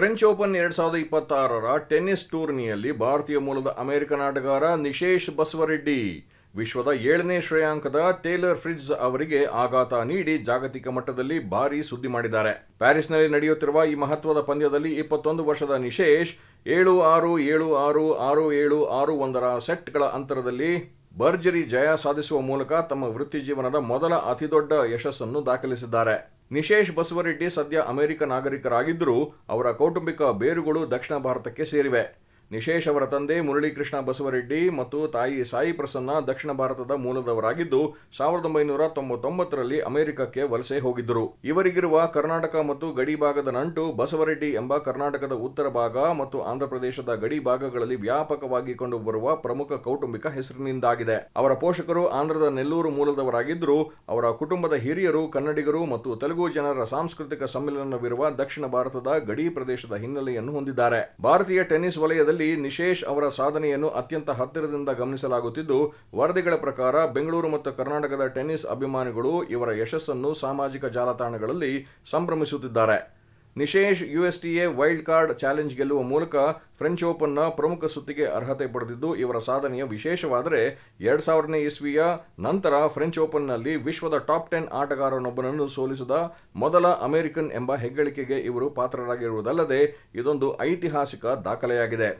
French open 2026ರ tennis ಟೂರ್ನಿಯಲ್ಲಿ ಭಾರತೀಯ ಮೂಲದ ಅಮೆರಿಕನ್ ಆಟಗಾರ ನಿಶೇಶ್ ಬಸವರೆಡ್ಡಿ ವಿಶ್ವದ 7ನೇ ಶ್ರೇಯಾಂಕದ ಟೇಲರ್ ಫ್ರಿಟ್ಜ್ ಅವರಿಗೆ ಆಘಾತ ನೀಡಿ ಜಾಗತಿಕ ಮಟ್ಟದಲ್ಲಿ ಭಾರೀ ಸುದ್ದಿ ಮಾಡಿದ್ದಾರೆ. ಪ್ಯಾರಿಸ್ನಲ್ಲಿ ನಡೆಯುತ್ತಿರುವ ಈ ಮಹತ್ವದ ಪಂದ್ಯದಲ್ಲಿ 21 ವರ್ಷದ ನಿಶೇಶ್ 7-6, 7-6, 6-7, 6-1 ಸೆಟ್ಗಳ ಅಂತರದಲ್ಲಿ ಭರ್ಜರಿ ಜಯ ಸಾಧಿಸುವ ಮೂಲಕ ತಮ್ಮ ವೃತ್ತಿಜೀವನದ ಮೊದಲ ಅತಿದೊಡ್ಡ ಯಶಸ್ಸನ್ನು ದಾಖಲಿಸಿದ್ದಾರೆ. ನಿಶೇಶ್ ಬಸವರೆಡ್ಡಿ ಸದ್ಯ ಅಮೆರಿಕ ನಾಗರಿಕರಾಗಿದ್ದರೂ ಅವರ ಕೌಟುಂಬಿಕ ಬೇರುಗಳು ದಕ್ಷಿಣ ಭಾರತಕ್ಕೆ ಸೇರಿವೆ. ನಿಶೇಶ್ ಅವರ ತಂದೆ ಮುರಳೀಕೃಷ್ಣ ಬಸವರೆಡ್ಡಿ ಮತ್ತು ತಾಯಿ ಸಾಯಿ ಪ್ರಸನ್ನ ದಕ್ಷಿಣ ಭಾರತದ ಮೂಲದವರಾಗಿದ್ದು 1999ರಲ್ಲಿ ಅಮೆರಿಕಕ್ಕೆ ವಲಸೆ ಹೋಗಿದ್ದರು. ಇವರಿಗಿರುವ ಕರ್ನಾಟಕ ಮತ್ತು ಗಡಿ ಭಾಗದ ನಂಟು ಬಸವರೆಡ್ಡಿ ಎಂಬ ಕರ್ನಾಟಕದ ಉತ್ತರ ಭಾಗ ಮತ್ತು ಆಂಧ್ರಪ್ರದೇಶದ ಗಡಿ ಭಾಗಗಳಲ್ಲಿ ವ್ಯಾಪಕವಾಗಿ ಕಂಡುಬರುವ ಪ್ರಮುಖ ಕೌಟುಂಬಿಕ ಹೆಸರಿನಿಂದಾಗಿದೆ. ಅವರ ಪೋಷಕರು ಆಂಧ್ರದ ನೆಲ್ಲೂರು ಮೂಲದವರಾಗಿದ್ದರೂ ಅವರ ಕುಟುಂಬದ ಹಿರಿಯರು ಕನ್ನಡಿಗರು ಮತ್ತು ತೆಲುಗು ಜನರ ಸಾಂಸ್ಕೃತಿಕ ಸಮ್ಮಿಲನವಿರುವ ದಕ್ಷಿಣ ಭಾರತದ ಗಡಿ ಪ್ರದೇಶದ ಹಿನ್ನೆಲೆಯನ್ನು ಹೊಂದಿದ್ದಾರೆ. ಭಾರತೀಯ ಟೆನ್ನಿಸ್ ವಲಯದಲ್ಲಿ ನಿಶೇಶ್ ಅವರ ಸಾಧನೆಯನ್ನು ಅತ್ಯಂತ ಹತ್ತಿರದಿಂದ ಗಮನಿಸಲಾಗುತ್ತಿದ್ದು, ವರದಿಗಳ ಪ್ರಕಾರ ಬೆಂಗಳೂರು ಮತ್ತು ಕರ್ನಾಟಕದ ಟೆನ್ನಿಸ್ ಅಭಿಮಾನಿಗಳು ಇವರ ಯಶಸ್ಸನ್ನು ಸಾಮಾಜಿಕ ಜಾಲತಾಣಗಳಲ್ಲಿ ಸಂಭ್ರಮಿಸುತ್ತಿದ್ದಾರೆ. ನಿಶೇಶ್ USTA ವೈಲ್ಡ್ ಕಾರ್ಡ್ ಚಾಲೆಂಜ್ ಗೆಲ್ಲುವ ಮೂಲಕ ಫ್ರೆಂಚ್ ಓಪನ್ನ ಪ್ರಮುಖ ಸುತ್ತಿಗೆ ಅರ್ಹತೆ ಪಡೆದಿದ್ದು, ಇವರ ಸಾಧನೆಯ ವಿಶೇಷವಾದರೆ 2000ನೇ ಇಸ್ವಿಯ ನಂತರ ಫ್ರೆಂಚ್ ಓಪನ್ನಲ್ಲಿ ವಿಶ್ವದ ಟಾಪ್ 10 ಆಟಗಾರನೊಬ್ಬನನ್ನು ಸೋಲಿಸಿದ ಮೊದಲ ಅಮೆರಿಕನ್ ಎಂಬ ಹೆಗ್ಗಳಿಕೆಗೆ ಇವರು ಪಾತ್ರರಾಗಿರುವುದಲ್ಲದೆ ಇದೊಂದು ಐತಿಹಾಸಿಕ ದಾಖಲೆಯಾಗಿದೆ.